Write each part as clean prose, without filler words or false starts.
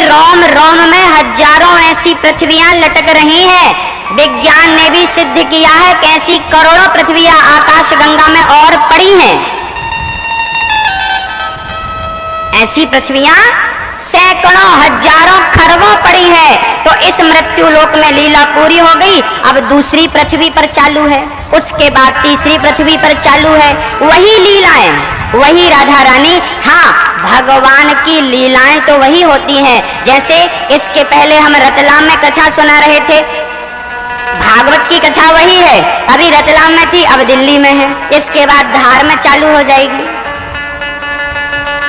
रोम रोम में हजारों ऐसी पृथ्वियां लटक रही हैं। विज्ञान ने भी सिद्ध किया है कि ऐसी करोड़ों पृथ्वियां आकाश गंगा में और पड़ी हैं। ऐसी पृथ्वियां सैकड़ों हजारों खरबों पड़ी है। तो इस मृत्यु लोक में लीला पूरी हो गई। अब दूसरी पृथ्वी पर चालू है, उसके बाद तीसरी पृथ्वी पर चालू है। वही लीलाएं, वही राधा रानी। हाँ, भगवान की लीलाएं तो वही होती हैं। जैसे इसके पहले हम रतलाम में कथा सुना रहे थे, भागवत की कथा वही है। अभी रतलाम में थी, अब दिल्ली में है, इसके बाद धार में चालू हो जाएगी।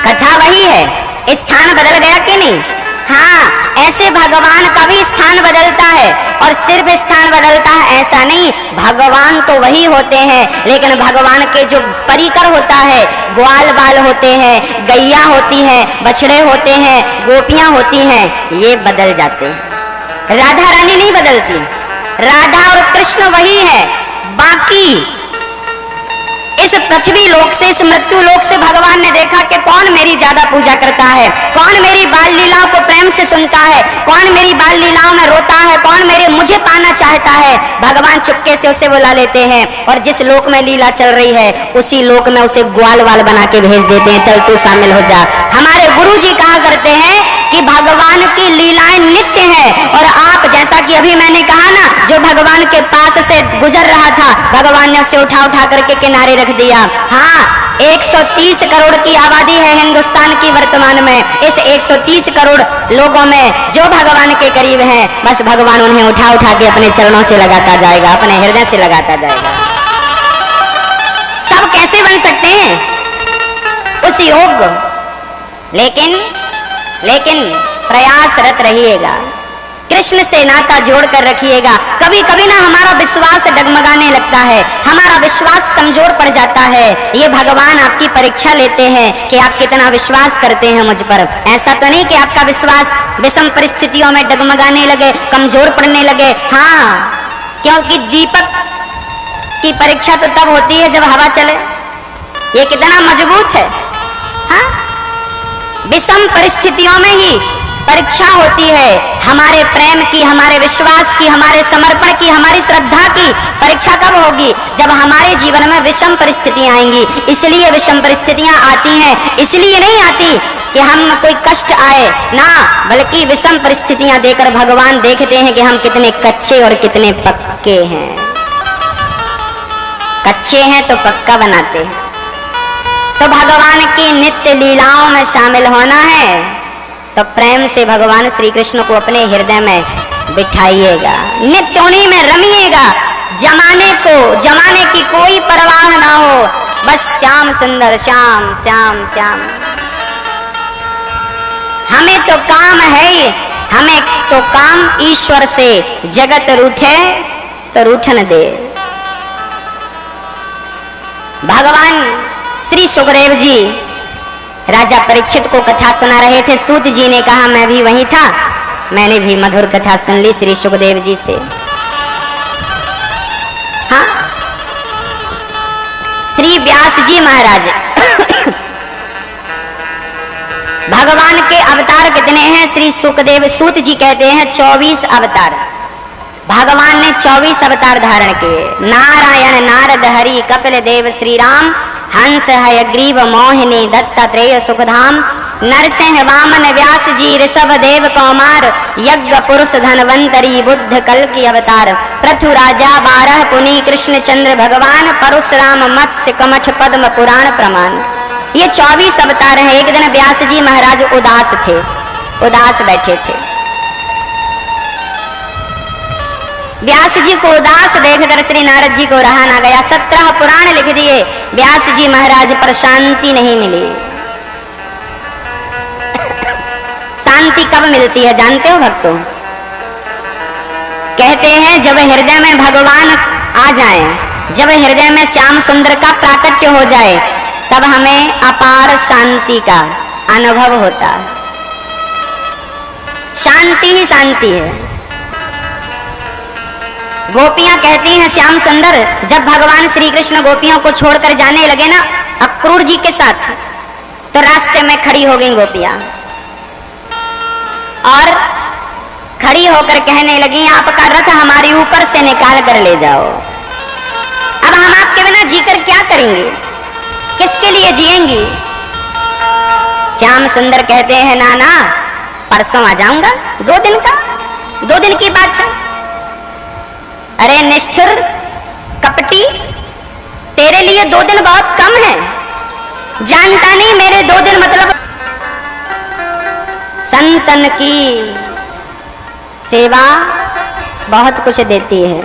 कथा वही है, स्थान बदल गया कि नहीं? हाँ, ऐसे भगवान का भी स्थान बदलता है। और सिर्फ स्थान बदलता है ऐसा नहीं, भगवान तो वही होते हैं, लेकिन भगवान के जो परिकर होता है, ग्वाल बाल होते हैं, गैया होती है, बछड़े होते हैं, गोपियां होती हैं, ये बदल जाते हैं। राधा रानी नहीं बदलती, राधा और कृष्ण वही है। बाकी इस पृथ्वी लोक से, इस मृत्यु लोक से भगवान ने देखा कि कौन मेरी ज्यादा पूजा करता है, कौन मेरी बाल लीलाओं को प्रेम से सुनता है, कौन मेरी बाल लीलाओं में रोता है, कौन मेरे मुझे पाना चाहता है। भगवान चुपके से उसे बुला लेते हैं और जिस लोक में लीला चल रही है उसी लोक में उसे ग्वाल वाल बना के भेज देते हैं, चल तू शामिल हो जा। हमारे गुरु जी कहा करते हैं कि भगवान की लीलाएं नित्य है। और आप, जैसा कि अभी मैंने कहा ना, जो भगवान के पास से गुजर रहा था, भगवान ने उसे उठा उठा करके किनारे रख दिया। हाँ, 130 करोड़ की आबादी है हिंदुस्तान की वर्तमान में। इस 130 करोड़ लोगों में जो भगवान के करीब हैं, बस भगवान उन्हें उठा उठा के अपने चरणों से लगाता जाएगा, अपने हृदय से लगाता जाएगा। सब कैसे बन सकते हैं? उस योग्य, लेकिन प्रयासरत रहिएगा, कृष्ण से नाता जोड़कर रखिएगा। कभी कभी ना हमारा विश्वास डगमगाने लगता है, हमारा विश्वास कमजोर पड़ जाता है। ये भगवान आपकी परीक्षा लेते हैं कि आप कितना विश्वास करते हैं मुझ पर। ऐसा तो नहीं कि आपका विश्वास विषम परिस्थितियों में डगमगाने लगे, कमजोर पड़ने लगे। हाँ, क्योंकि दीपक की परीक्षा तो तब होती है जब हवा चले। ये कितना मजबूत है। हाँ, विषम परिस्थितियों में ही परीक्षा होती है हमारे प्रेम की, हमारे विश्वास की, हमारे समर्पण की, हमारी श्रद्धा की। परीक्षा कब होगी? जब हमारे जीवन में विषम परिस्थितियां आएंगी। इसलिए विषम परिस्थितियां आती हैं, इसलिए नहीं आती कि हम कोई कष्ट आए ना, बल्कि विषम परिस्थितियां देकर भगवान देखते हैं कि हम कितने कच्चे और कितने पक्के हैं। कच्चे हैं तो पक्का बनाते हैं। तो भगवान की नित्य लीलाओं में शामिल होना है तो प्रेम से भगवान श्री कृष्ण को अपने हृदय में बिठाइएगा, नित्य उन्हीं में रमिएगा। जमाने की कोई परवाह ना हो, बस श्याम सुंदर श्याम श्याम श्याम। हमें तो काम है, हमें तो काम ईश्वर से। जगत रूठे तो रूठन दे। भगवान श्री सुखदेव जी राजा परीक्षित को कथा सुना रहे थे। सूत जी ने कहा मैं भी वहीं था, मैंने भी मधुर कथा सुन ली श्री सुखदेव जी से। हाँ, श्री व्यास जी महाराज भगवान के अवतार कितने हैं? श्री सुखदेव सूत जी कहते हैं 24 अवतार। भगवान ने 24 अवतार धारण किए। नारायण, नारद, हरि, कपिल देव, श्री राम, हंस, हयग्रीव, मोहिनी, दत्तात्रेय, सुखधाम, नरसिंह, वामन, व्यास जी, ऋषभ देव, कौमार, यज्ञ पुरुष, धनवंतरी, बुद्ध, कल की अवतार, पृथु राजा, 12 पुनि, कृष्ण चंद्र भगवान, परशुराम, मत्स्य, कमठ, पद्म, पुराण, प्रमाण। ये 24 अवतार हैं। एक दिन व्यास जी महाराज उदास थे, उदास बैठे थे। व्यास जी को उदास देखकर श्री नारद जी को रहा ना गया। 17 पुराण लिख दिए, व्यास जी महाराज पर शांति नहीं मिली। शांति कब मिलती है जानते हो भक्तों? कहते हैं जब हृदय में भगवान आ जाए, जब हृदय में श्याम सुंदर का प्राकट्य हो जाए, तब हमें अपार शांति का अनुभव होता है। शांति ही शांति है। गोपियां कहती हैं श्याम सुंदर, जब भगवान श्री कृष्ण गोपियों को छोड़कर जाने लगे ना अक्रूर जी के साथ, तो रास्ते में खड़ी हो गई गोपियां। और खड़ी होकर कहने लगी, आपका रथ हमारे ऊपर से निकाल कर ले जाओ। अब हम आपके बिना जीकर क्या करेंगे, किसके लिए जिएंगी? श्याम सुंदर कहते हैं, नाना परसों आ जाऊंगा, 2 दिन का, 2 दिन की बात है। अरे निष्ठुर कपटी, तेरे लिए 2 दिन बहुत कम है, जानता नहीं मेरे 2 दिन मतलब संतन की सेवा बहुत कुछ देती है।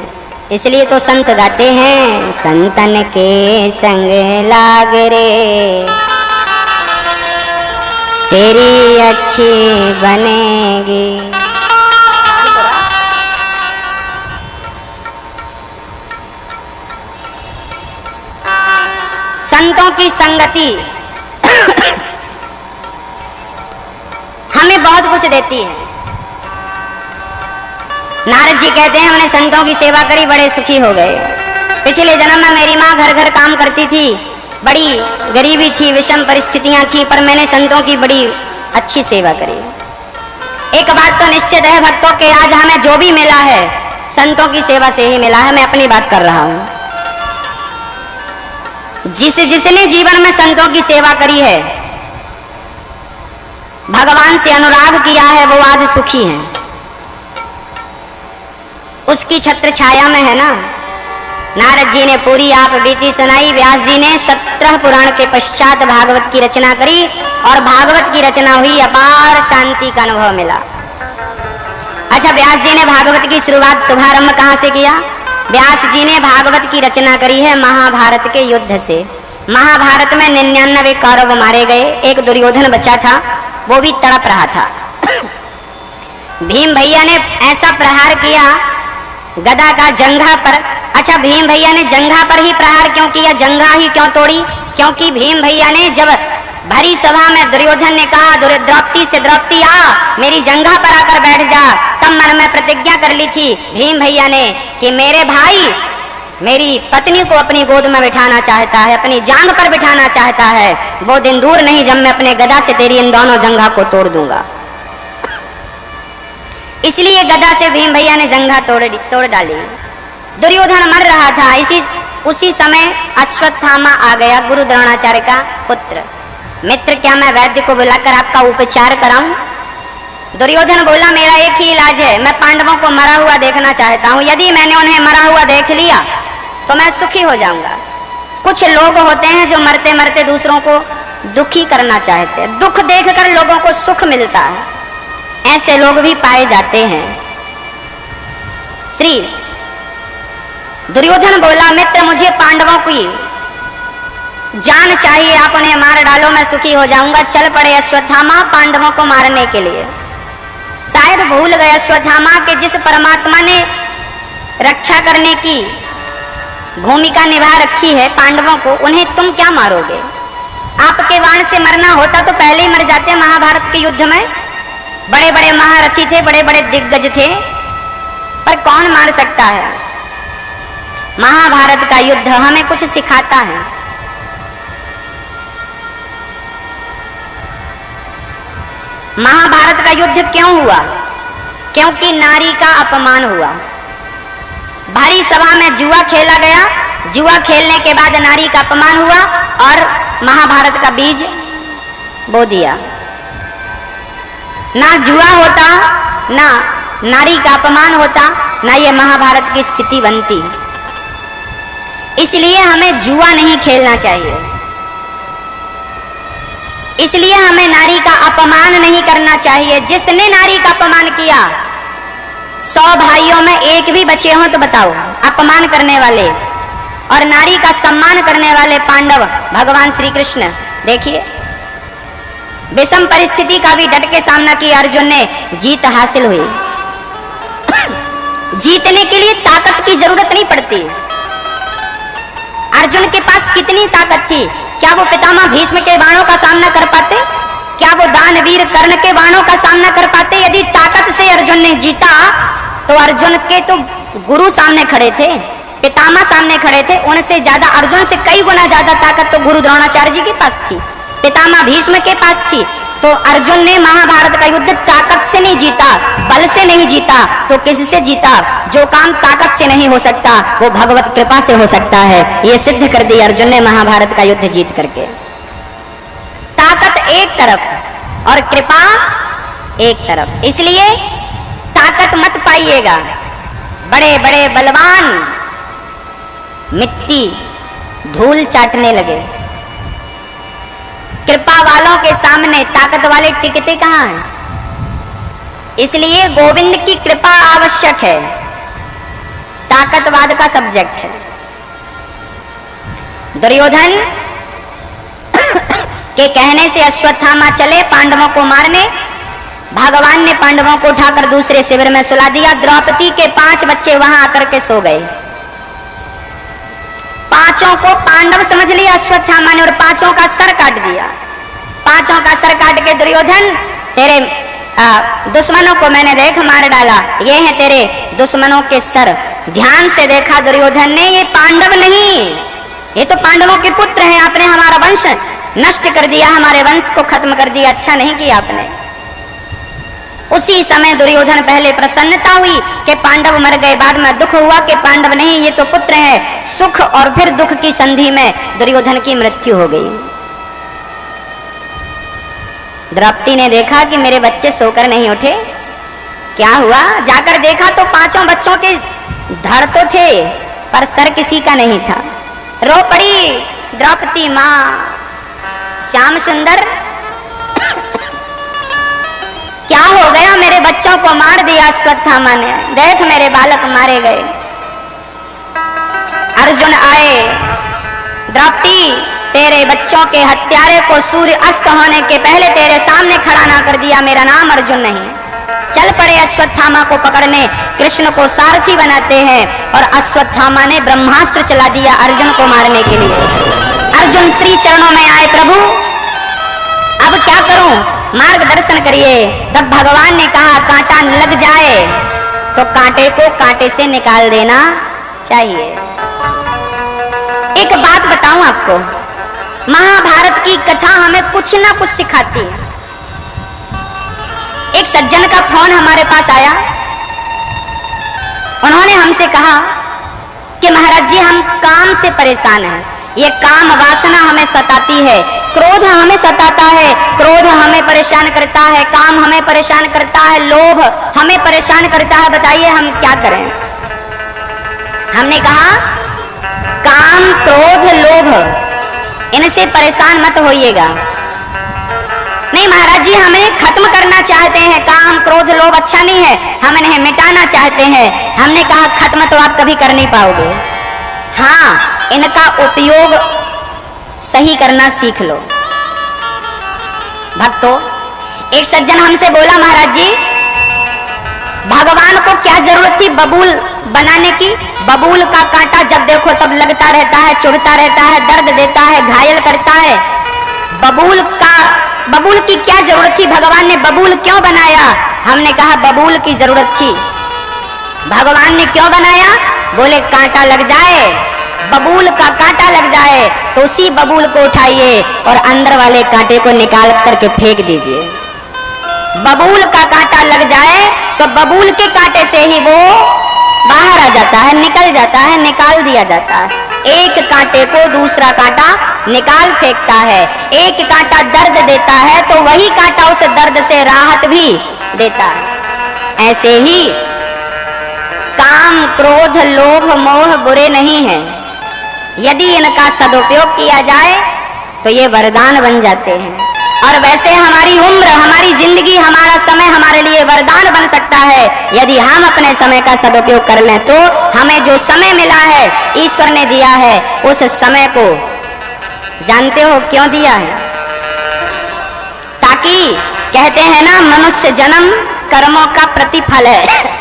इसलिए तो संत गाते हैं, संतन के संग लाग रे तेरी अच्छी बनेगी। संतों की संगति हमें बहुत कुछ देती है। नारद जी कहते हैं, हमने संतों की सेवा करी, बड़े सुखी हो गए। पिछले जन्म में मेरी माँ घर घर काम करती थी, बड़ी गरीबी थी, विषम परिस्थितियां थी, पर मैंने संतों की बड़ी अच्छी सेवा करी। एक बात तो निश्चित है भक्तों के, आज हमें जो भी मिला है संतों की सेवा से ही मिला है। मैं अपनी बात कर रहा हूं। जिसने जीवन में संतों की सेवा करी है, भगवान से अनुराग किया है, वो आज सुखी है। उसकी छत्र छाया में है ना। नारद जी ने पूरी आप बीती सुनाई, व्यास जी ने 17 पुराण के पश्चात भागवत की रचना करी और भागवत की रचना हुई, अपार शांति का अनुभव मिला। अच्छा, व्यास जी ने भागवत की शुरुआत, शुभारंभ कहां से किया? व्यास जी ने भागवत की रचना करी है महाभारत के युद्ध से। महाभारत में 99 कौरव मारे गए, एक दुर्योधन बचा था, वो भी तड़प रहा था। भीम भैया ने ऐसा प्रहार किया गदा का जंघा पर। अच्छा, भीम भैया ने जंघा पर ही प्रहार क्यों किया, जंघा ही क्यों तोड़ी? क्योंकि भीम भैया ने जब भरी सभा में दुर्योधन ने कहा, द्रौपदी से, द्रौपदी आ मेरी जंघा पर आकर बैठ जा, तब मन में प्रतिज्ञा कर ली थी भीम भैया ने कि मेरे भाई मेरी पत्नी को अपनी गोद में बिठाना चाहता है, अपनी जांघ पर बिठाना चाहता है। वो दिन दूर नहीं जब मैं अपने गदा से तेरी इन दोनों जंघा को तोड़ दूंगा। इसलिए गदा से भीम भैया ने जंघा तोड़ डाली। दुर्योधन मर रहा था। उसी समय अश्वत्थामा आ गया, गुरु द्रोणाचार्य का पुत्र। मित्र, क्या मैं वैद्य को बुलाकर आपका उपचार कराऊं? दुर्योधन बोला, मेरा एक ही इलाज है, मैं पांडवों को मरा हुआ देखना चाहता हूं। यदि मैंने उन्हें मरा हुआ देख लिया तो मैं सुखी हो जाऊंगा। कुछ लोग होते हैं जो मरते मरते दूसरों को दुखी करना चाहते हैं, दुख देखकर लोगों को सुख मिलता है, ऐसे लोग भी पाए जाते हैं। श्री दुर्योधन बोला, मित्र मुझे पांडवों की जान चाहिए, आप उन्हें मार डालो, मैं सुखी हो जाऊंगा। चल पड़े अश्वत्थामा पांडवों को मारने के लिए। शायद भूल गए अश्वत्थामा के जिस परमात्मा ने रक्षा करने की भूमिका निभा रखी है पांडवों को, उन्हें तुम क्या मारोगे? आपके बाण से मरना होता तो पहले ही मर जाते। महाभारत के युद्ध में बड़े बड़े महारथी थे, बड़े बड़े दिग्गज थे, पर कौन मार सकता है? महाभारत का युद्ध हमें कुछ सिखाता है। महाभारत का युद्ध क्यों हुआ? क्योंकि नारी का अपमान हुआ। भारी सभा में जुआ खेला गया, जुआ खेलने के बाद नारी का अपमान हुआ और महाभारत का बीज बो दिया। ना जुआ होता, ना नारी का अपमान होता, ना ये महाभारत की स्थिति बनती। इसलिए हमें जुआ नहीं खेलना चाहिए, इसलिए हमें नारी का अपमान नहीं करना चाहिए। जिसने नारी का अपमान किया, 100 भाइयों में एक भी बचे हों तो बताओ, अपमान करने वाले और नारी का सम्मान करने वाले पांडव भगवान श्री कृष्ण। देखिए, विषम परिस्थिति का भी डट के सामना किया अर्जुन ने, जीत हासिल हुई। जीतने के लिए ताकत की जरूरत नहीं पड़ती। अर्जुन के पास कितनी ताकत थी? क्या वो पितामह भीष्म के बाणों का सामना कर पाते? क्या वो दानवीर कर्ण के बाणों का सामना कर पाते? यदि ताकत से अर्जुन ने जीता तो अर्जुन के तो गुरु सामने खड़े थे, पितामह सामने खड़े थे, उनसे ज्यादा, अर्जुन से कई गुना ज्यादा ताकत तो गुरु द्रोणाचार्य जी के पास थी, पितामह भीष्म के पास थी। तो अर्जुन ने महाभारत का युद्ध ताकत से नहीं जीता, बल से नहीं जीता, तो किससे जीता? जो काम ताकत से नहीं हो सकता वो भगवत कृपा से हो सकता है। ये सिद्ध कर दी अर्जुन ने महाभारत का युद्ध जीत करके। ताकत एक तरफ और कृपा एक तरफ, इसलिए ताकत मत पाइएगा। बड़े बड़े बलवान मिट्टी धूल चाटने लगे, कृपा वालों के सामने ताकत वाले टिकते कहां हैं? इसलिए गोविंद की कृपा आवश्यक है, ताकतवाद का सब्जेक्ट है। दुर्योधन के कहने से अश्वत्थामा चले पांडवों को मारने। भगवान ने पांडवों को उठाकर दूसरे शिविर में सुला दिया। द्रौपदी के 5 बच्चे वहां आकर के सो गए। पांचों को पांडव समझ लिया अश्वत्थामा ने और पांचों का सर काट दिया। पांचों का सर काट के दुर्योधन, तेरे दुश्मनों को मैंने देख मार डाला, ये हैं तेरे दुश्मनों के सर। ध्यान से देखा दुर्योधन ने, ये पांडव नहीं, ये तो पांडवों के पुत्र हैं। आपने हमारा वंश नष्ट कर दिया, हमारे वंश को खत्म कर दिया, अच्छा नहीं किया आपने। उसी समय दुर्योधन पहले प्रसन्नता हुई कि पांडव मर गए, बाद में दुख हुआ कि पांडव नहीं, ये तो पुत्र हैं। सुख और फिर दुख की संधि में दुर्योधन की मृत्यु हो गई। द्रौपदी ने देखा कि मेरे बच्चे सोकर नहीं उठे, क्या हुआ? जाकर देखा तो पांचों बच्चों के धड़ तो थे पर सर किसी का नहीं था। रो पड़ी द्रौपदी मां। श्याम सुंदर, क्या हो गया? मेरे बच्चों को मार दिया अश्वत्थामा ने, देख मेरे बालक मारे गए। अर्जुन आए, द्रौपदी तेरे बच्चों के हत्यारे को सूर्य अस्त होने के पहले तेरे सामने खड़ा ना कर दिया, मेरा नाम अर्जुन नहीं। चल पड़े अश्वत्थामा को पकड़ने, कृष्ण को सारथी बनाते हैं और अश्वत्थामा ने ब्रह्मास्त्र चला दिया अर्जुन को मारने के लिए। अर्जुन श्री चरणों में आए, प्रभु अब क्या करूं, मार्गदर्शन करिए। तब भगवान ने कहा कांटा लग जाए तो कांटे को कांटे से निकाल देना चाहिए। एक बात बताऊं आपको, महाभारत की कथा हमें कुछ ना कुछ सिखाती है। एक सज्जन का फोन हमारे पास आया, उन्होंने हमसे कहा कि महाराज जी हम काम से परेशान हैं, ये काम वासना हमें सताती है, क्रोध हमें सताता है, क्रोध हमें परेशान करता है, काम हमें परेशान करता है, लोभ हमें परेशान करता है, बताइए हम क्या करें? हमने कहा काम, क्रोध, लोभ इनसे परेशान मत होइएगा। नहीं महाराज जी हमें खत्म करना चाहते हैं, काम, क्रोध, लोभ अच्छा नहीं है, हम इन्हें मिटाना चाहते हैं। हमने कहा खत्म तो आप कभी कर नहीं पाओगे, हाँ इनका उपयोग सही करना सीख लो। भक्तों, एक सज्जन हमसे बोला महाराज जी भगवान को क्या जरूरत थी बबूल बनाने की? बबूल का कांटा जब देखो तब लगता रहता है, चुभता रहता है, दर्द देता है, घायल करता है। बबूल की क्या जरूरत थी? भगवान ने बबूल क्यों बनाया? हमने कहा बबूल की जरूरत थी। भगवान ने क्यों बनाया? बोले कांटा लग जाए, बबूल का कांटा लग जाए तो उसी बबूल को उठाइए और अंदर वाले कांटे को निकाल करके फेंक दीजिए। बबूल का कांटा लग जाए तो बबूल के कांटे से ही वो बाहर आ जाता है, निकल जाता है, निकाल दिया जाता है। एक कांटे को दूसरा कांटा निकाल फेंकता है। एक कांटा दर्द देता है तो वही कांटा उस दर्द से राहत भी देता है। ऐसे ही काम, क्रोध, लोभ, मोह बुरे नहीं हैं, यदि इनका सदुपयोग किया जाए तो ये वरदान बन जाते हैं। और वैसे हमारी उम्र, हमारी जिंदगी, हमारा समय हमारे लिए वरदान बन सकता है यदि हम अपने समय का सदुपयोग कर लें। तो हमें जो समय मिला है, ईश्वर ने दिया है, उस समय को जानते हो क्यों दिया है? ताकि कहते हैं ना मनुष्य जन्म कर्मों का प्रतिफल है।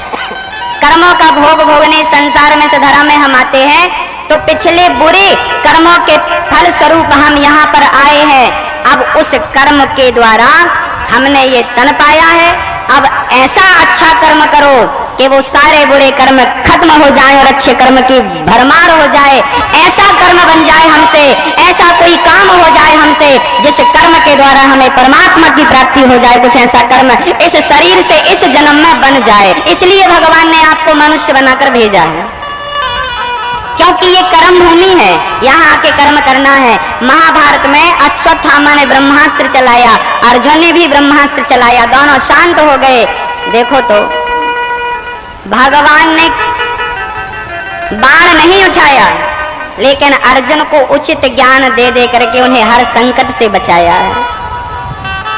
कर्मों का भोग भोगने संसार में से धरा में हम आते हैं, तो पिछले बुरे कर्मों के फल स्वरूप हम यहाँ पर आए हैं। अब उस कर्म के द्वारा हमने ये तन पाया है, अब ऐसा अच्छा कर्म करो कि वो सारे बुरे कर्म खत्म हो जाएं और अच्छे कर्म की भरमार हो जाए। ऐसा कर्म बन जाए हमसे, ऐसा कोई काम हो जाए हमसे जिस कर्म के द्वारा हमें परमात्मा की प्राप्ति हो जाए। कुछ ऐसा कर्म इस शरीर से इस जन्म में बन जाए। इसलिए भगवान ने आपको मनुष्य बनाकर भेजा है, क्योंकि ये कर्म भूमि है, यहाँ आके कर्म करना है। महाभारत में अश्वत्थामा ने ब्रह्मास्त्र चलाया, अर्जुन ने भी ब्रह्मास्त्र चलाया, दोनों शांत हो गए। देखो तो भगवान ने बाण नहीं उठाया, लेकिन अर्जुन को उचित ज्ञान दे दे करके उन्हें हर संकट से बचाया है।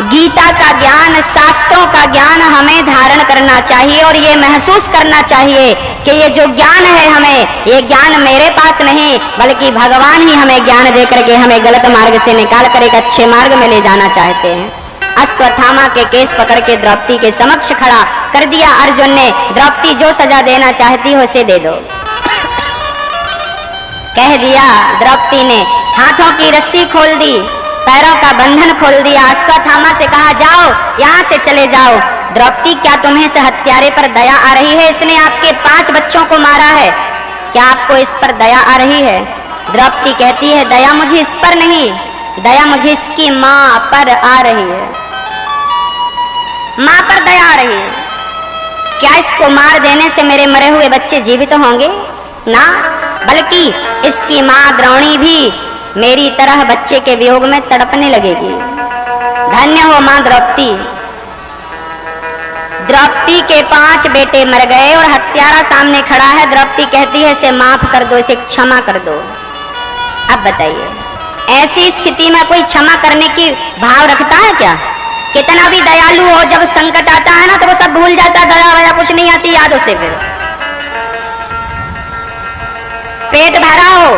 गीता का ज्ञान, शास्त्रों का ज्ञान हमें धारण करना चाहिए और ये महसूस करना चाहिए कि ये जो ज्ञान है हमें, ये ज्ञान मेरे पास नहीं बल्कि भगवान ही हमें ज्ञान दे करके हमें गलत मार्ग से निकाल कर एक अच्छे मार्ग में ले जाना चाहते हैं। अश्वत्थामा के केस पकड़ के द्रौपदी के समक्ष खड़ा कर दिया अर्जुन ने। द्रौपदी जो सजा देना चाहती हो उसे दे दो, कह दिया। द्रौपदी ने हाथों की रस्सी खोल दी, पैरों का बंधन खोल दिया। अश्वत्थामा से कहा जाओ, यहाँ से चले जाओ। द्रौपदी, क्या तुम्हें इस हत्यारे पर दया आ रही है? इसने आपके 5 बच्चों को मारा है, क्या आपको इस पर दया आ रही है? द्रौपदी कहती है, दया मुझे इस पर नहीं, दया मुझे इसकी माँ पर आ रही है। माँ पर दया आ रही है। क्या इसको मार देने से मेरे मरे हुए बच्चे जीवित होंगे? ना, बल्कि इसकी माँ द्रौणी भी मेरी तरह बच्चे के वियोग में तड़पने लगेगी। धन्य हो मां द्रौपदी। द्रौपदी के 5 बेटे मर गए और हत्यारा सामने खड़ा है। द्रौपदी कहती है, इसे माफ कर दो, इसे क्षमा कर दो। अब बताइए, ऐसी स्थिति में कोई क्षमा करने की भाव रखता है क्या? कितना भी दयालु हो, जब संकट आता है ना तो वो सब भूल जाता है, दया वया कुछ नहीं आती याद उसे। फिर पेट भरा हो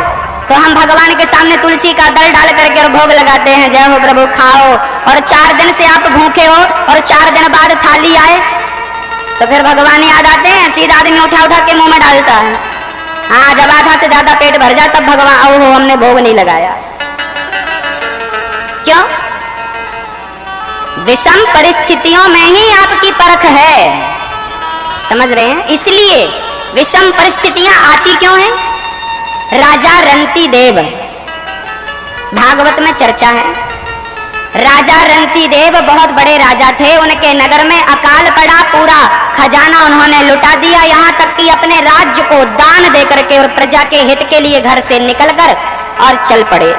तो हम भगवान के सामने तुलसी का दल डाल करके और भोग लगाते हैं, जय हो प्रभु खाओ। और 4 दिन से आप भूखे हो और 4 दिन बाद थाली आए तो फिर भगवान याद आते हैं? सीधा आदमी उठा उठा के मुंह में डालता है। हाँ, जब आधा से ज्यादा पेट भर जाए तब भगवान ओ हमने भोग नहीं लगाया। क्यों? विषम परिस्थितियों में ही आपकी परख है, समझ रहे हैं? इसलिए विषम परिस्थितियां आती क्यों हैं? राजा रंती देव, भागवत में चर्चा है। राजा रंती देव बहुत बड़े राजा थे, उनके नगर में अकाल पड़ा, पूरा खजाना उन्होंने लुटा दिया, यहाँ तक कि अपने राज्य को दान दे करके और प्रजा के हित के लिए घर से निकलकर और चल पड़े।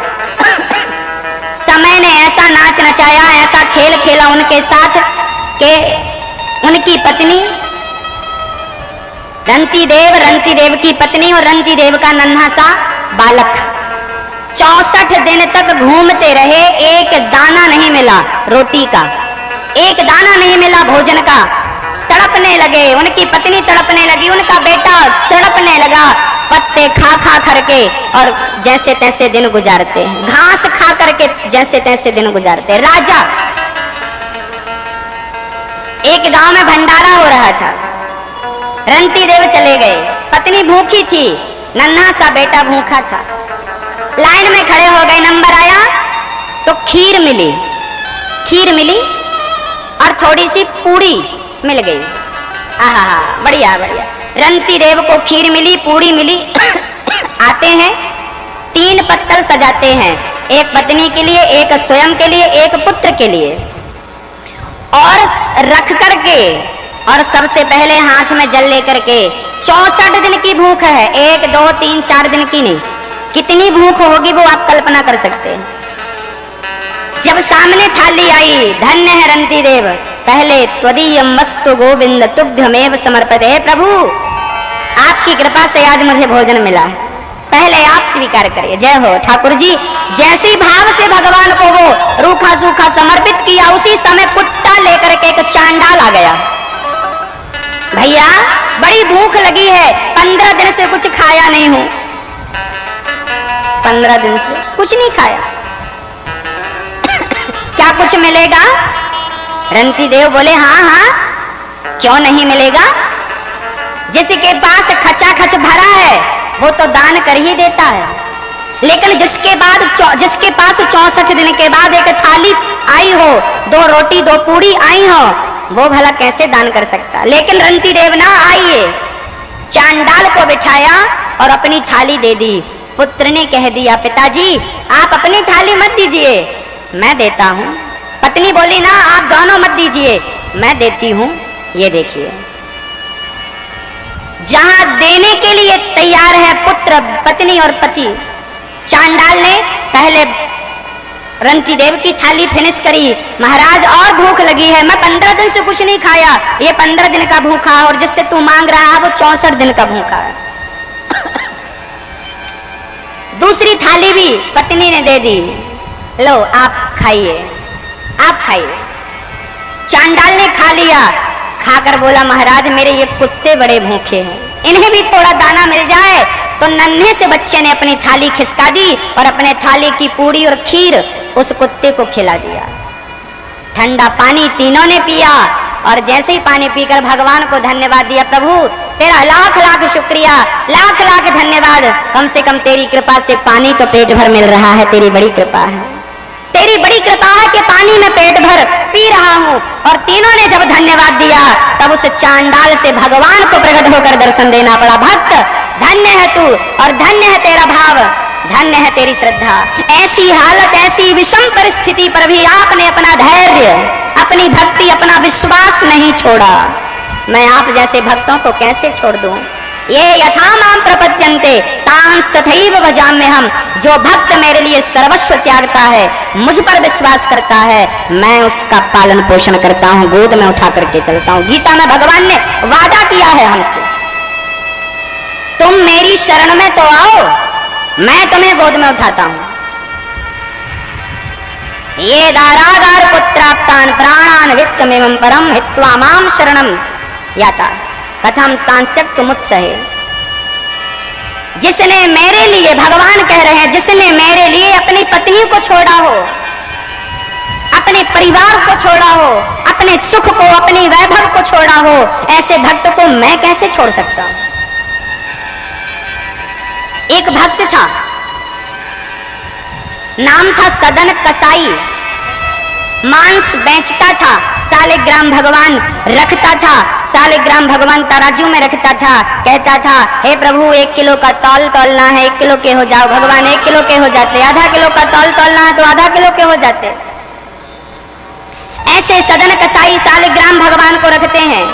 समय ने ऐसा नाच नचाया, ऐसा खेल खेला उनके साथ कि उनकी पत्नी रंती देव की पत्नी और रंती देव का नन्हा सा बालक 64 दिन तक घूमते रहे, एक दाना नहीं मिला रोटी का, एक दाना नहीं मिला भोजन का। तड़पने लगे, उनकी पत्नी तड़पने लगी, उनका बेटा तड़पने लगा। पत्ते खा खा करके और जैसे तैसे दिन गुजारते, घास खा करके जैसे तैसे दिन गुजारते। राजा, एक गांव में भंडारा हो रहा था, रंती देव चले गए, पत्नी भूखी थी, नन्हा सा बेटा भूखा था। लाइन में खड़े हो गए, नंबर आया तो खीर मिली और थोड़ी सी पूड़ी मिल गई। आहा, बढ़िया बढ़िया। रंती देव को खीर मिली, पूड़ी मिली। आते हैं, 3 पत्तल सजाते हैं, एक पत्नी के लिए, एक स्वयं के लिए, एक पुत्र के लिए, और रख करके और सबसे पहले हाथ में जल लेकर के 64 दिन की भूख है, 1 2 3 4 दिन की नहीं, कितनी भूख होगी वो आप कल्पना कर सकते हैं। जब सामने थाली आई, धन्य है रंती देव, पहले त्वदीयम वस्तु गोविंद तुभ्यमेव समर्पित। हे प्रभु, आपकी कृपा से आज मुझे भोजन मिला है, पहले आप स्वीकार करिए। जय हो ठाकुर जी। जैसी भाव से भगवान को वो रूखा सूखा समर्पित किया, उसी समय कुत्ता लेकर के एक चांडाल आ गया। भैया बड़ी भूख लगी है, 15 दिन से कुछ खाया नहीं हूं, 15 दिन से कुछ नहीं खाया, क्या कुछ मिलेगा? रंती देव बोले, हाँ हाँ, क्यों नहीं मिलेगा? जिसके पास खचा खच भरा है वो तो दान कर ही देता है, लेकिन जिसके पास 64 दिन के बाद एक थाली आई हो, 2 रोटी 2 पूड़ी आई हो, वो भला कैसे दान कर सकता। लेकिन रंती देव ना आइए, चांडाल को बिठाया और अपनी थाली दे दी। पुत्र ने कह दिया, पिताजी आप अपनी थाली मत दीजिए, मैं देता हूं। पत्नी बोली, ना आप दोनों मत दीजिए, मैं देती हूं। ये देखिए, जहां देने के लिए तैयार है पुत्र, पत्नी और पति, चांडाल ने पहले रंती देव की थाली फिनिश करी। महाराज और भूख लगी है, मैं 15 दिन से कुछ नहीं खाया, ये 15 दिन का भूखा, और जिससे तू मांग रहा है वो 64 दिन का भूखा है। दूसरी थाली भी पत्नी ने दे दी, लो आप खाइए, आप खाइए। चांडाल ने खा लिया, खाकर बोला, महाराज मेरे ये कुत्ते बड़े भूखे हैं, इन्हें भी थोड़ा दाना मिल जाए। तो नन्हे से बच्चे ने अपनी थाली खिसका दी और अपने थाली की पूरी और खीर उस कुत्ते को खिला दिया। ठंडा पानी तीनों ने पिया और जैसे ही पानी पीकर भगवान को धन्यवाद दिया, प्रभु तेरा लाख लाख शुक्रिया, लाख लाख धन्यवाद, कम से कम तेरी कृपा से पानी तो पेट भर मिल रहा है, तेरी बड़ी कृपा है, तेरी बड़ी कृपा है कि पानी में पेट भर पी रहा हूं। और तीनों ने जब धन्यवाद दिया तब उस चांडाल से भगवान को प्रकट होकर दर्शन देना पड़ा। भक्त धन्य है तू और धन्य है तेरा भाव, धन्य है तेरी श्रद्धा। ऐसी हालत, ऐसी विषम परिस्थिति पर भी आपने अपना धैर्य, अपनी भक्ति, अपना विश्वास नहीं छोड़ा। मैं आप जैसे भक्तों को कैसे छोड़ दूं। ये यथा माम प्रपद्यन्ते तांस तथैव भजाम्यहम्। जो भक्त मेरे लिए सर्वस्व त्यागता है, मुझ पर विश्वास करता है, मैं उसका पालन पोषण करता हूँ, गोद में उठा करके चलता हूँ। गीता में भगवान ने वादा किया है हमसे, तुम मेरी शरण में तो आओ, मैं तुम्हें गोद में उठाता हूं। ये दारागार पुत्राप्तान प्राणान वित्तमेवं परम हित्वा माम शरणम याता कथम तांस्त्यक्तुम तुमुत्सहे। जिसने मेरे लिए, भगवान कह रहे हैं, जिसने मेरे लिए अपनी पत्नी को छोड़ा हो, अपने परिवार को छोड़ा हो, अपने सुख को, अपनी वैभव को छोड़ा हो, ऐसे भक्त को मैं कैसे छोड़ सकता हूं। एक भक्त था, नाम था सदन कसाई, मांस बेचता था, सालिग्राम भगवान रखता था, सालिग्राम भगवान तराजू में रखता था, कहता था, हे प्रभु 1 किलो का तौल तौलना है, 1 किलो के हो जाओ। भगवान 1 किलो के हो जाते, आधा किलो का तौल तौलना है तो आधा किलो के हो जाते। ऐसे सदन कसाई सालिग्राम भगवान को रखते हैं।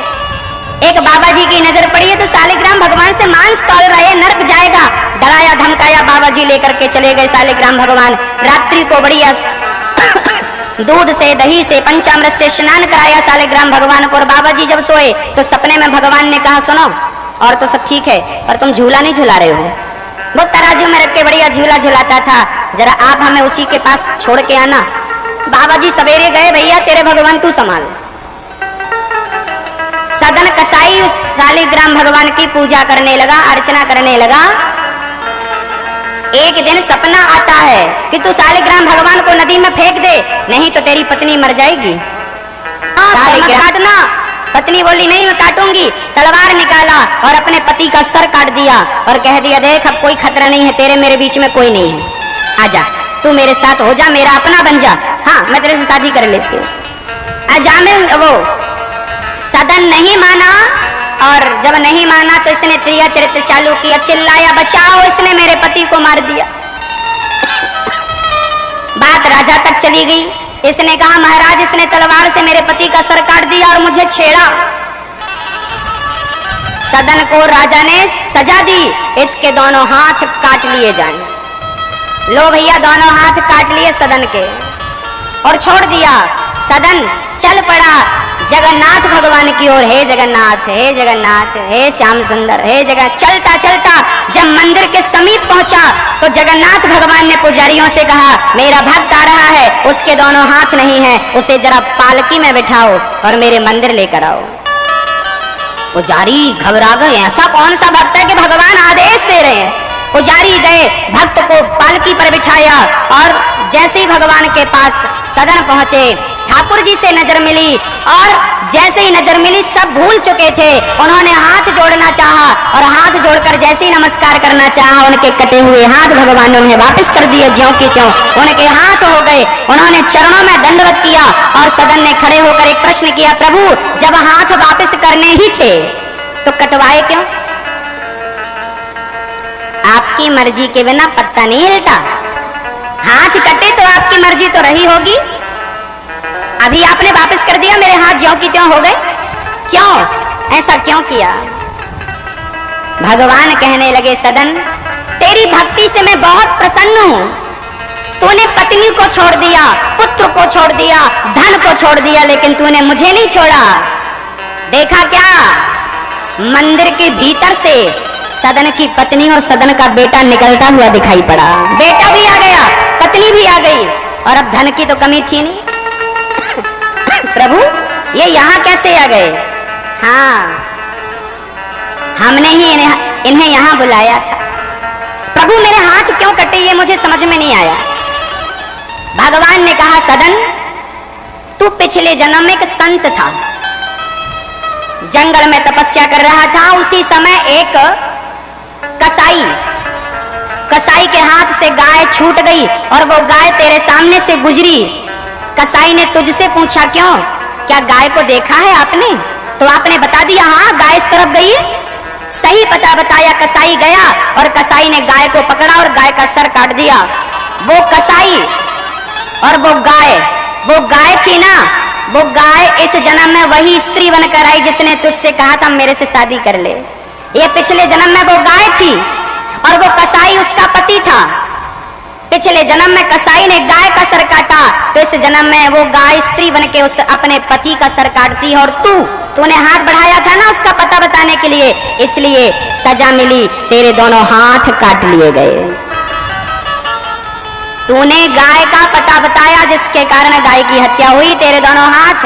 एक बाबा जी की नजर पड़ी है तो सालिग्राम भगवान से मांस तौल रहे, नरक जाएगा, डराया धमकाया, बाबा जी लेकर के चले गए सालिग्राम भगवान। रात्रि को बढ़िया दूध से, दही से, पंचामृत से स्नान कराया सालिग्राम भगवान को। और बाबा जी जब सोए तो सपने में भगवान ने कहा, सुनो और तो सब ठीक है पर तुम झूला नहीं झुला रहे हो। वो तराजू में रख के बढ़िया झूला झुलाता था, जरा आप हमें उसी के पास छोड़ के आना। बाबा जी सवेरे गए, भैया तेरे भगवान तू संभाल। सदन कसाई उस सालिग्राम भगवान की पूजा करने लगा, अर्चना करने लगा। एक दिन सपना आता है कि तू सालिग्राम भगवान को नदी में फेंक दे, नहीं तो तेरी पत्नी मर जाएगी। काटना। पत्नी बोली, नहीं मैं काटूंगी। तलवार निकाला और अपने पति का सर काट दिया और कह दिया, देख अब कोई खतरा नहीं है, तेरे मेरे बीच में कोई नहीं है, आजा तू मेरे साथ हो जा, मेरा अपना बन जा। हाँ मैं तेरे से शादी कर लेती हूँ। अजामिल वो सदन नहीं माना, और जब नहीं माना तो इसने त्रिया चरित्र चालू किया, चिल्लाया, बचाओ इसने मेरे पति को मार दिया। बात राजा तक चली गई। इसने कहा, महाराज इसने तलवार से मेरे पति का सर काट दिया और मुझे छेड़ा। सदन को राजा ने सजा दी, इसके दोनों हाथ काट लिए जाएं। लो भैया, दोनों हाथ काट लिए सदन के और छोड़ दिया। सदन चल पड़ा जगन्नाथ भगवान की ओर। हे जगन्नाथ, हे जगन्नाथ, हे श्याम सुंदर, हे जगन्नाथ। चलता चलता जब मंदिर के समीप पहुंचा तो जगन्नाथ भगवान ने पुजारियों से कहा, मेरा भक्त आ रहा है, उसके दोनों हाथ नहीं है, उसे जरा पालकी में बिठाओ और मेरे मंदिर लेकर आओ। पुजारी घबरा गए, ऐसा कौन सा भक्त है कि भगवान आदेश दे रहे हैं। पुजारी गए, भक्त को पालकी पर बिठाया और जैसे ही भगवान के पास सदन पहुंचे ठाकुर जी से नजर मिली और जैसे ही नजर मिली सब भूल चुके थे। उन्होंने हाथ जोड़ना चाहा और हाथ जोड़कर जैसे ही नमस्कार करना चाहा, उनके कटे हुए हाथ भगवान ने उन्हें वापस कर दिए ज्यों की त्यों। उनके हाथ हो गए। उन्होंने चरणों में दंडवत किया और सदन ने खड़े होकर एक प्रश्न किया, प्रभु जब हाथ वापस करने ही थे तो कटवाए क्यों? आपकी मर्जी के बिना पत्ता नहीं हिलता। हाथ कटे तो आपकी मर्जी तो रही होगी। अभी आपने वापस कर दिया, मेरे हाथ ज्यों की त्यों हो गए। क्यों ऐसा क्यों किया? भगवान कहने लगे, सदन तेरी भक्ति से मैं बहुत प्रसन्न हूं। तूने पत्नी को छोड़ दिया, पुत्र को छोड़ दिया, धन को छोड़ दिया, लेकिन तूने मुझे नहीं छोड़ा। देखा क्या? मंदिर के भीतर से सदन की पत्नी और सदन का बेटा निकलता हुआ दिखाई पड़ा। बेटा भी आ गया, पत्नी भी आ गई और अब धन की तो कमी थी नहीं। प्रभु ये यहां कैसे आ गए? हाँ, हमने ही इन्हें यहां बुलाया था। प्रभु मेरे हाथ क्यों कटे ये मुझे समझ में नहीं आया। भगवान ने कहा, सदन तू पिछले जन्म में एक संत था, जंगल में तपस्या कर रहा था। उसी समय एक कसाई के हाथ से गाय छूट गई और वो गाय तेरे सामने से गुजरी। कसाई ने तुझसे पूछा, क्यों, क्या गाय को देखा है आपने? तो आपने बता दिया, हाँ गाय इस तरफ गई। सही पता बताया। कसाई गया और कसाई ने गाय को पकड़ा और गाय का सर काट दिया। वो कसाई और वो गाय थी ना, वो गाय इस जन्म में वही स्त्री बनकर आई जिसने तुझसे कहा था मेरे से शादी कर ले। ये पिछले जन्म में वो गाय थी और वो कसाई उसका पति था। पिछले जन्म में कसाई ने गाय का सर काटा, तो इस जन्म में वो गाय स्त्री बनके उस अपने पति का सर काटती है। और तूने हाथ बढ़ाया था ना उसका पता बताने के लिए, इसलिए सजा मिली, तेरे दोनों हाथ काट लिए गए। तूने गाय का पता बताया जिसके कारण गाय की हत्या हुई, तेरे दोनों हाथ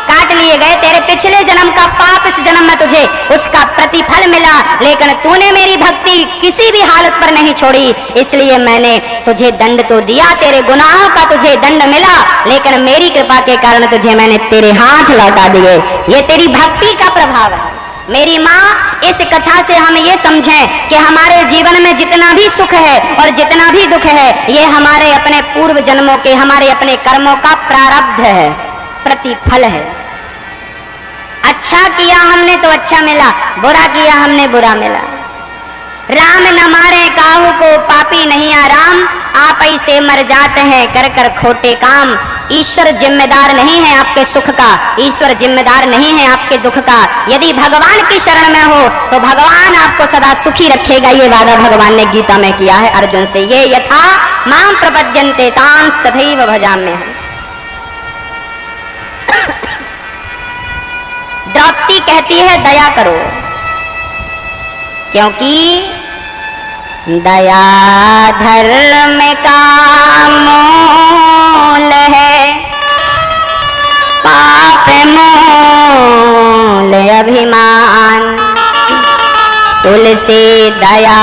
काट लिए गए। तेरे पिछले जन्म का पाप इस जन्म में तुझे उसका प्रतिफल मिला, लेकिन तूने मेरी भक्ति किसी भी हालत पर नहीं छोड़ी, इसलिए मैंने तुझे दंड तो दिया। तेरे गुनाहों का तुझे दंड मिला, लेकिन मेरी कृपा के कारण तुझे मैंने तेरे हाथ लौटा दिए। ये तेरी भक्ति का प्रभाव है। मेरी माँ, इस कथा से हम ये समझें कि हमारे जीवन में जितना भी सुख है और जितना भी दुख है, ये हमारे अपने पूर्व जन्मों के, हमारे अपने कर्मों का प्रारब्ध है, प्रतिफल है। अच्छा किया हमने तो अच्छा मिला, बुरा किया हमने बुरा मिला। राम न मारे काहू को, पापी नहीं आराम, आप ही से मर जाते हैं कर कर खोटे काम। ईश्वर जिम्मेदार नहीं है आपके सुख का, ईश्वर जिम्मेदार नहीं है आपके दुख का। यदि भगवान की शरण में हो तो भगवान आपको सदा सुखी रखेगा। ये वादा भगवान ने गीता में किया है अर्जुन से, ये यथा मां प्रपद्यन्ते तांस तथैव भजाम्यहम्। द्रौपदी कहती है, दया करो, क्योंकि दया धर्म का मूल है, पाप मूल अभिमान। तुलसी दया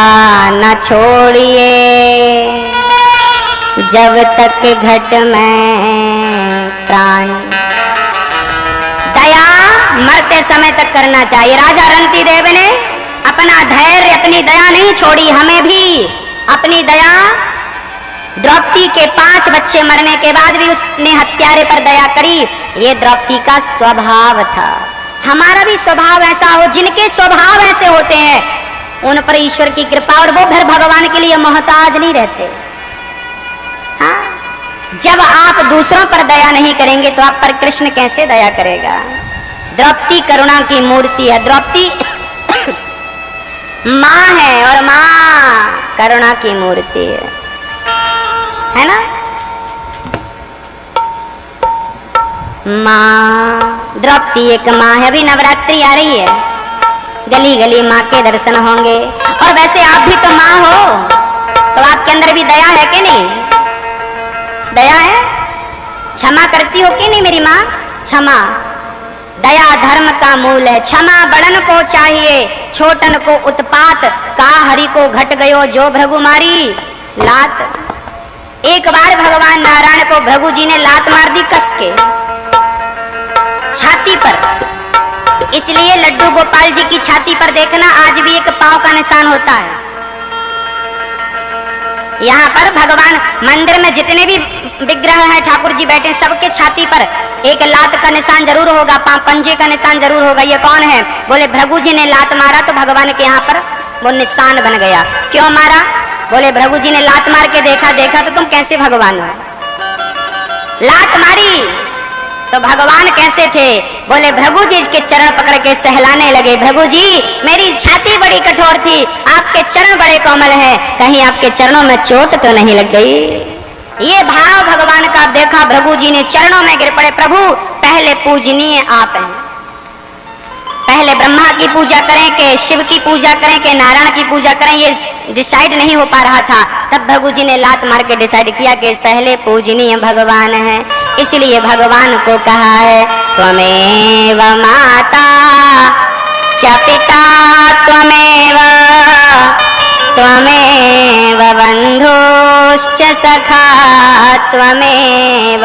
न छोड़िए, जब तक घट में प्राण। दया मरते समय तक करना चाहिए। राजा रंतिदेव ने अपना धैर्य, अपनी दया नहीं छोड़ी। हमें भी अपनी दया, द्रौपदी के 5 बच्चे मरने के बाद भी उसने हत्यारे पर दया करी। ये द्रौपदी का स्वभाव था। हमारा भी स्वभाव ऐसा हो। जिनके स्वभाव ऐसे होते हैं उन पर ईश्वर की कृपा, और वो फिर भगवान के लिए मोहताज नहीं रहते। हाँ, जब आप दूसरों पर दया नहीं करेंगे तो आप पर कृष्ण कैसे दया करेगा। द्रौपदी करुणा की मूर्ति है। द्रौपदी माँ है और माँ करुणा की मूर्ति है ना। माँ द्रौपदी एक माँ है। अभी नवरात्रि आ रही है, गली गली माँ के दर्शन होंगे। और वैसे आप भी तो माँ हो, तो आपके अंदर भी दया है कि नहीं? दया है? क्षमा करती हो कि नहीं मेरी माँ? क्षमा, दया धर्म का मूल है। क्षमा बड़न को चाहिए, छोटन को उत्पात। का हरि को घट गयो जो भृगु मारी लात। एक बार भगवान नारायण को भृगु जी ने लात मार दी कस के। छाती पर। इसलिए लड्डू गोपाल जी की छाती पर देखना आज भी एक पांव का निशान होता है। यहाँ पर भगवान मंदिर में जितने भी विग्रह हैं, ठाकुर जी बैठे, सबके छाती पर एक लात का निशान जरूर होगा, पंजे का निशान जरूर होगा। ये कौन है? बोले भृगु जी ने लात मारा तो भगवान के यहाँ पर वो निशान बन गया। क्यों मारा? बोले भृगु जी ने लात मार के देखा तो तुम कैसे भगवान हो? लात मारी तो भगवान कैसे थे? बोले भृगु जी के चरण पकड़ के सहलाने लगे। भृगु जी मेरी छाती बड़ी कठोर थी, आपके चरण बड़े कोमल हैं, कहीं आपके चरणों में चोट तो नहीं लग गई? ये भाव भगवान का देखा, भृगु जी ने चरणों में गिर पड़े। प्रभु पहले पूजनीय आप हैं, पहले ब्रह्मा की पूजा करें कि शिव की पूजा करें कि नारायण की पूजा करें, ये डिसाइड नहीं हो पा रहा था। तब भृगु जी ने लात मार के डिसाइड किया कि पहले पूजनीय भगवान है। इसलिए भगवान को कहा है त्वमेव माता च पिता त्वमेव त्वमेव बन्धुश्च सखा त्वमेव।